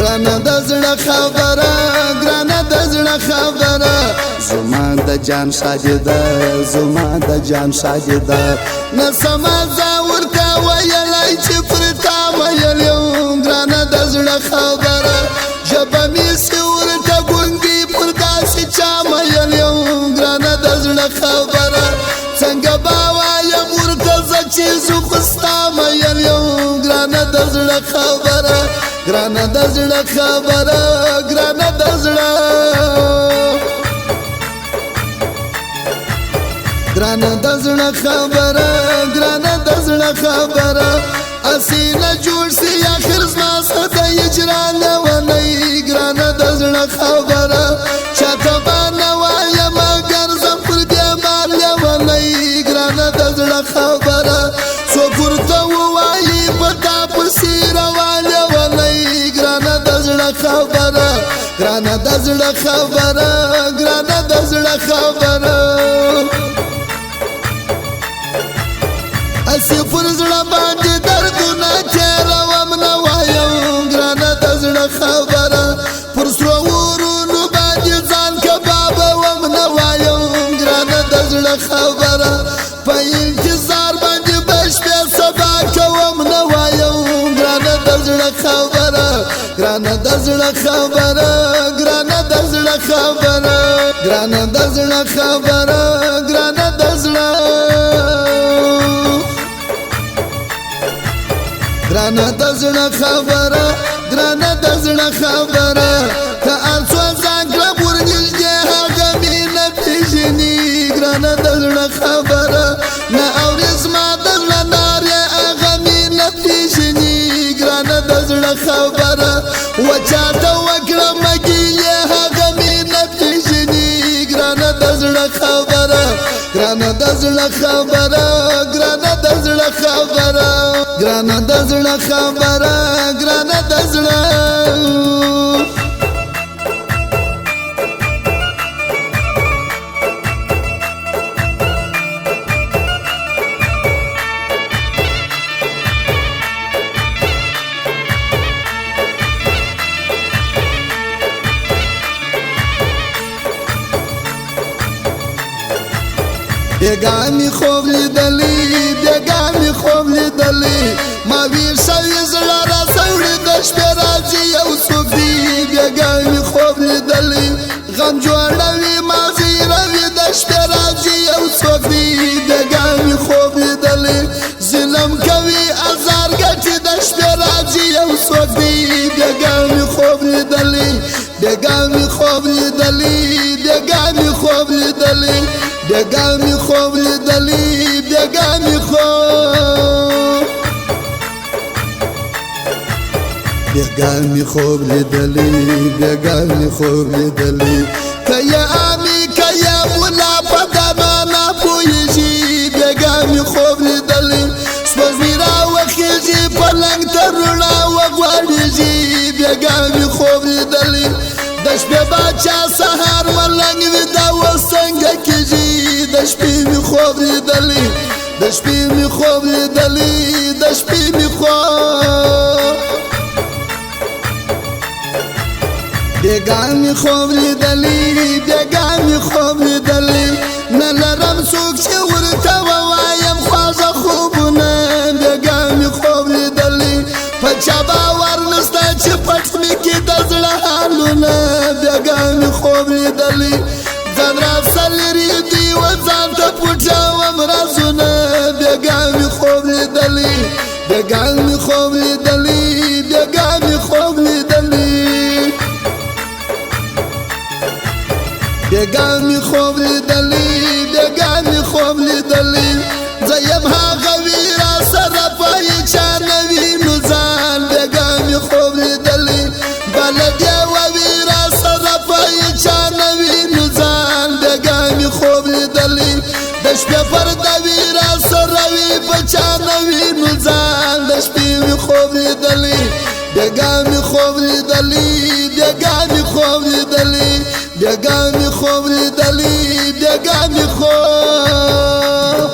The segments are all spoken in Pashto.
ګرانه د زړه خبره ګرانه د زړه خبره زما د جان ساجده زما د جان ساجده نسما زاور کا ویلای چې پر تا ویل یم ګرانه د زړه خبره ژبه مې سور ته ګونګي پر داسې چا ویل یم ګرانه د زړه خبره څنګه به وایم ورته زه چې زه خو ستا ویل یم ګرانه د زړه خبره ګرانه د زړه خبره ګرانه د زړه ګرانه د زړه خبره ګرانه د زړه خبره اسینه جوړ سي اخر زما سره اجرا لونی ګرانه د زړه خبره چاته باندې وایم اگر زم پر دې مال لونی ګرانه د زړه خبره څو پورته وایي پتا پر سیر والے ونی ګرانه د زړه خبره ګرانه د زړه خبره ګرانه د زړه خبره اسی پر زړه باندې دردونه تیروم نه وایم ګرانه د زړه خبره پر سرو ورونو باندې ځان کبابوم نه وایم ګرانه د زړه خبره په انتظار باندې بشپې سبا کوم نه وایم ګرانه د زړه خبره ګرانه د زړه خبره ګرانه د زړه خبره ګرانه د زړه خبره ګرانه د زړه ګرانه د زړه خبره ګرانه د زړه خبره که هر څو ځان کړم ورنږدې هغه مې نه پېژني ګرانه د زړه خبره نه اوري زما د زړه نارې هغه مې نه پېژني ګرانه د زړه خبره وچاته وکړم ګیلې هغه مې نه پېژني ګرانه د زړه خبره ګرانه د زړه خبره ګرانه د زړه خبره ګرانه د زړه خبره ګرانه د زړه بیگانی خوب لیدلی بیگانی خوب لیدلی ما ویر شوی زړه را سوړي د شپې راځي یو څوک دی بیگانی خوب لیدلی غم جوړوي ماضي روي د شپې راځي یو څوک دی بیگانی خوب لیدلی ظلم کوي ازار ګټي د شپې راځي یو څوک دی بیگانی خوب لیدلی بیگانی خوب لیدلی بیگانی خوب لیدلی بیگانی خوب لیدلی بیگانی خوب بیگانی خوب لیدلی بیگانی خوب لیدلی کیا آمی کیا مولا پدما نپویشی بیگانی خوب لیدلی سپوز میرا وخیجی پلنگ ترونا وگواریجی بیگانی خوب لیدلی دش به بچه سهر ملنگ ویدا و سنگ کیجی دش پی می خوب لیدلی دش پی می خوب لیدلی دش پی می خوب بیگانی خوب لیدلی بیگانی خوب لیدلی نلرم څوک چې ورته ووایم خواږه خوبونه بیگانی خوب لیدلی په چا باور نشته چې پټ مې کړي د زړه حالونه بیگانی خوب لیدلی ځان راسه لرې دي و ځان ته پټوم رازونه بیگانی خوب لیدلی بیگانی خوب لیدلی بیگانی خوب لیدلی بیگانی خوب لیدلی بیگانی خوب لیدلی زیم هغه ویرا سره پای چا نوی نو ځان بیگانی خوب لیدلی بلدی و ویرا سره پای چا نوی نو ځان بیگانی خوب لیدلی د شپې پر د ویرا سره وی په چا نوی نو ځان د شپې خوب لیدلی بیگانی خوب لیدلی بیگانی خوب لیدلی بیگانی خوب لیدلی بیگانی خوب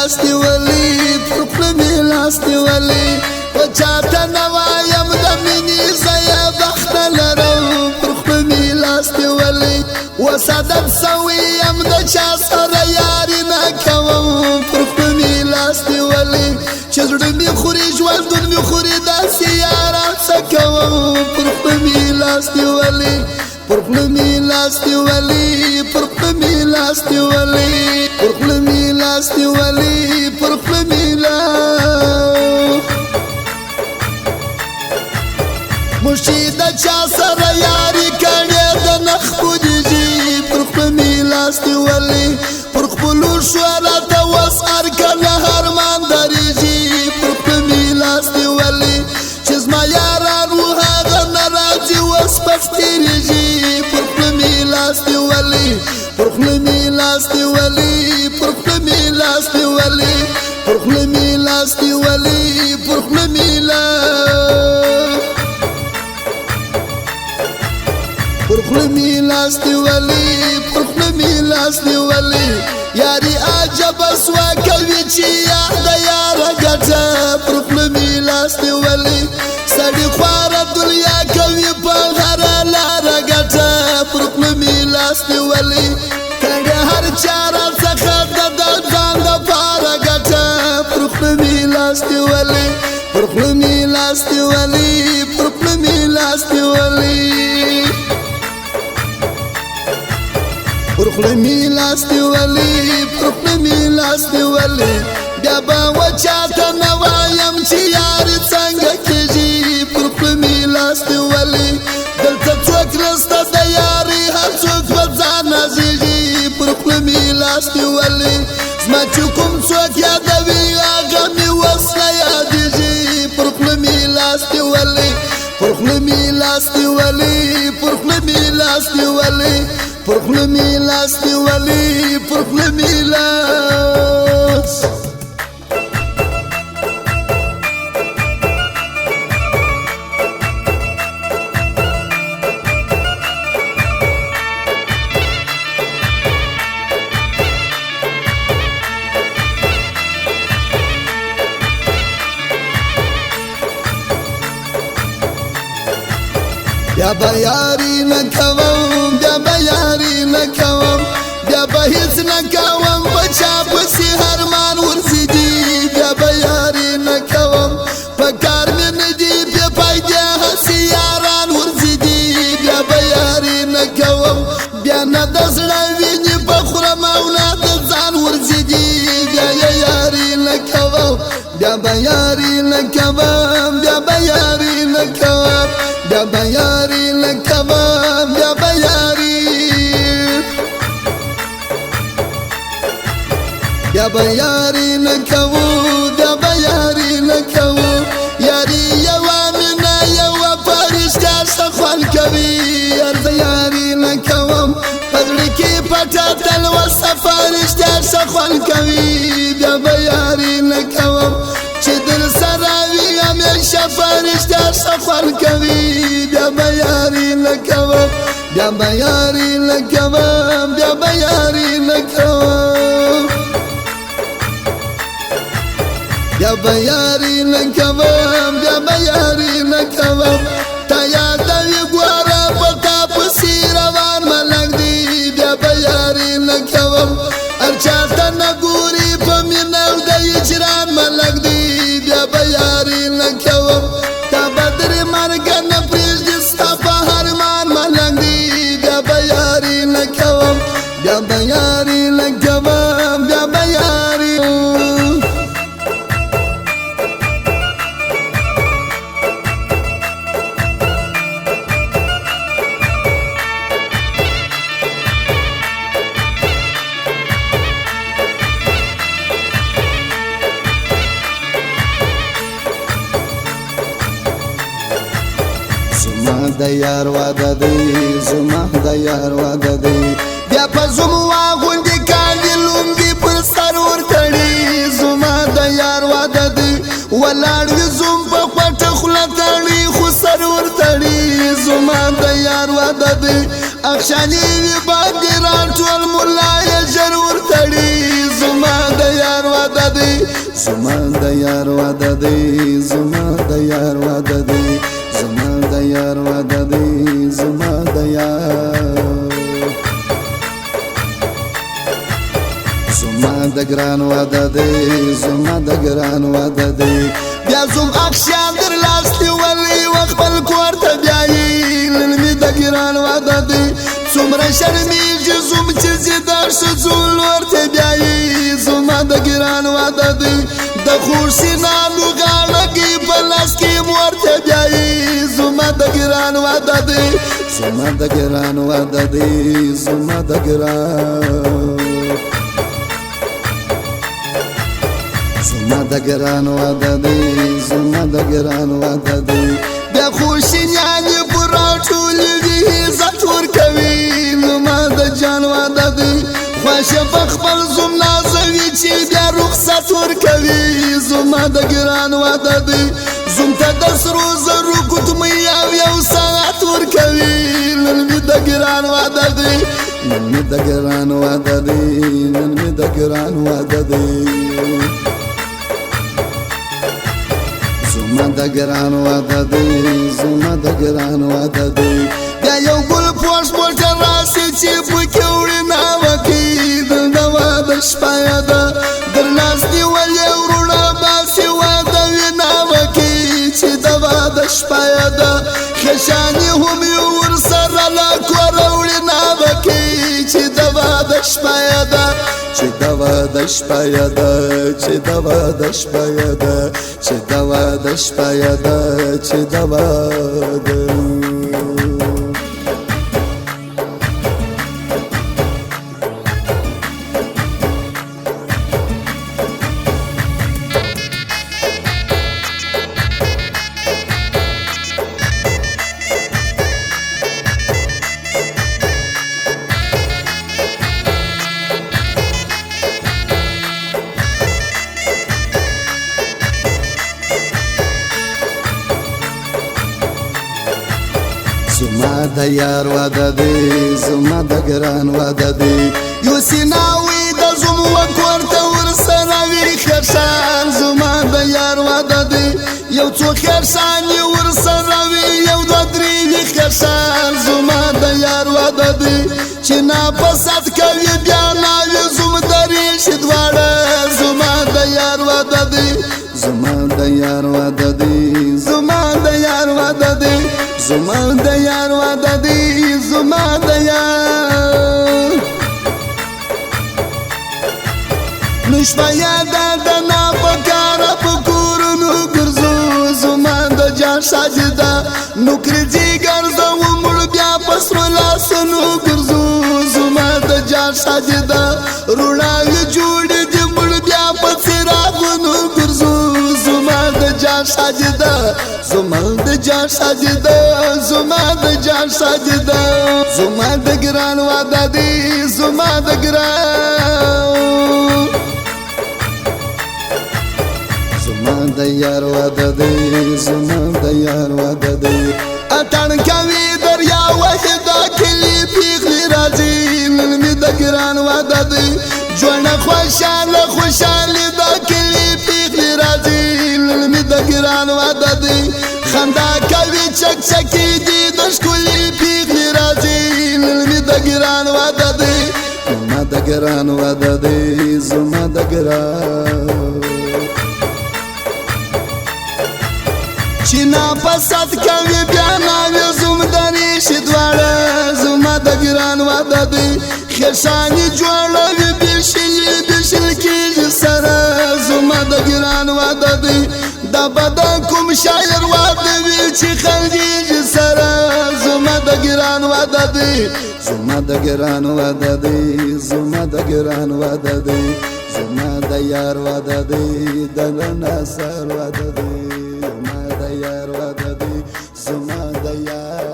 لاس نیولی پر خوله می لاس نیولی و چاته نوایم د مینې زه بخت لرم پر خوله می لاس نیولی و صدق سوی یم د چا سره یاري نه کوم پر خوله می لاس نیولی چې زړه مې خوري ژوندون مې خوري داسې یاران څه کوم پر خوله می لاس نیولی پر خوله می لاس نیولی پر خوله می لاس نیولی پر خوله می لاس نیولی پر خوله می لاس مشي د چا سره یاري کړې د نخ کوجي پر خوله می لاس نیولی پر خپلو شوره ته وس هر کله هرمان درېږي پر خوله می لاس نیولی چې زما یاران و هغه نه راځي اوس پس تېرېږي پر خوله می لاس نیولی پر خوله می لاس نیولی پر خوله می لاس نیولی پر خوله می لاس نیولی پر خوله می لاس پر خوله می لاس نیولی پر خوله می لاس نیولی یاري عجب سوا کوي چې یار د یاره ګټه پر خوله می لاس نیولی سړي خواره دنیا کوي په هره لاره ګټه پر خوله می لاس نیولی کړه هر چاره څخه د ځان دپاره ګټه پر خوله می لاس نیولی پر خوله می لاس نیولی پر خوله می لاس نیولی پر خوله می لاس نیولی پر خوله می لاس نیولی بیا به و چاته نه وایم چې یاري څنګه کېږي پر خوله می لاس نیولی دلته څوک نسته د یاري هر څوک په ځان نازېږي پر خوله می لاس نیولی زما چې کوم څوک یادوي هغه مې اوس نه یادېږي پر خوله می لاس نیولی پر خوله می لاس نیولی پر خوله می لاس نیولی پر خوله می لاس نیولی پر خوله می لاس بیا به یاري نه کوم بیا به یاري نه کوم بیا به هیڅ نه کوم په چا پسې هرمان ورځي بیا به یاري نه کوم په کار مې نه دي بې فایدې هسې یاران ورځي بیا به یاري نه کوم بیا نه د زړه وینې به خورم او نه د ځان ورځي بیا یې یاري نه کوم بیا به یاري نه کوم بیا به یاري نه کوم بیا به یاري نه کوم بیا به یاري بیا به یاري نه کوم بیا به یاري نه کوم یاري یوه مینه یوه فرشته څه خوند کوي یار زه یاري نه کوم په زړه کې پټه تلوسه فرشته څه خوند کوي بیا به یاري نه کوم چې در سره وي همیشه فرشته څه خوند کوي بیا به یاري نه کوم بیا به یاري نه کوم بیا به یاري نه کوم بیا به یاري نه کوم بیا به یاري نه کوم تا یادوي ګوره په تا پسې روان ملنګ دی بیا به یاري نه کوم هر چاته نه ګوري په مینه او د هجران ملنګ دی بیا به یاري نه کوم تا به درې مرګه نه پرېږدي ستا په هرمان ملنګ دی بیا به یاري نه کوم بیا به یاري نه کوم بیا به یاري د یار واده دی زما د یار واده دی بیا په زوم واغوندې کاندي لومبي پر سر ورکړي زما د یار واده دی ولاړ وي زوم په پټه خوله تړي خو سر ورتړي زما د یار واده دی اخشاني وي باندې راټول ملا یې ژر ورتړي زما د یار واده دی دی زما د یار واده دی زما د یار واده دی زما د یار واده دی زما د یار زما د ګران واده دی زما د ګران واده دی بیا زوم اخشام در لاس نیولی و خپل کور ته بیایي نن مې د ګران واده دی څومره شرمېږي زوم چې زه د ښځو لور ته بیایي زما د ګران واده دی د خور سینانو غاړه کې په لاس کې مور ته بیایي زما د ګران واده دی زما د ګران واده دی زما د ګران زما د ګران واده دی زما د ګران واده دی بیا خوشي نیانې په راټولې وي عزت ورکوي زما د جان واده دی خوښه په خپل زوم نازوي چې بیا رخصت ورکوي زما د ګران واده دی زوم ته د سرو زرو ګوتمۍ او یو ساعت ورکوي نن مې د ګران واده دی نن مې د ګران واده دی نن مې د ګران واده دی زما د ګران واده دی زما د ګران واده دی بیا یو ګل پوش موټر راسي چې پکې وړي ناوکي د واده شپه یاده در لاس نیولې وروڼه باسي واده وي ناوکي چې د واده شپه یاده خشاني هم یې ورسره له کوره وړي ناوکي چې د واده شپه یاده چې د واده شپه یاده چې د واده شپه یاده چې د واده شپه یاده چې د واده زما د یار واده دی زما د ګران واده دی یو سیناوي د زوم وکور ته ورسره وي خرسان زما د یار واده دی یو څو خرسان یې ورسره وي یو دوه درې وي خرسان زما د یار واده دی چې ناپسند کوي بیا ناوي زوم درې شي دواړه زما د یار واده دی زما د یار واده دی زما د یار واده دی زما د یار واده دی زما د یار نشپه یاده د ناپکاره په کورونو ګرځو زما د جان ساجده نوکري جګر زه ومړ بیا په سرو لاسونو ګرځو زما د جان ساجده روڼاوي جوړې دي مړ بیا په څراغونو ګرځو زما د جان ساجده زما د جان ساجده زما د جان ساجده زما د ګران واده دی زما د ګران زما د یار واده دی زما د یار واده دی اتن کوي دریا وحده کلی پیغلی راځي نن مې د ګران واده دی ژوند خوشاله خوشاله د کلی پیغلی راځي نن مې د ګران واده دی خندا کوي چک چکی دی د ښکلي پیغلی راځي نن مې د ګران واده دی زما د ګران واده دی زما د ګران چې ناپسند کوي بیا ناوي زوم درې شي دواړه زما د ګران واده دی خرساني جوړوي بېشل کېږي سره زما د ګران واده دی دا به د کوم شاعر واده وي چې خندېږي سره زما د ګران واده دی زما د ګران واده دی زما د ګران واده دی زما د یار واده دی د ناصر واده دی زما د یار واده دی زما د یار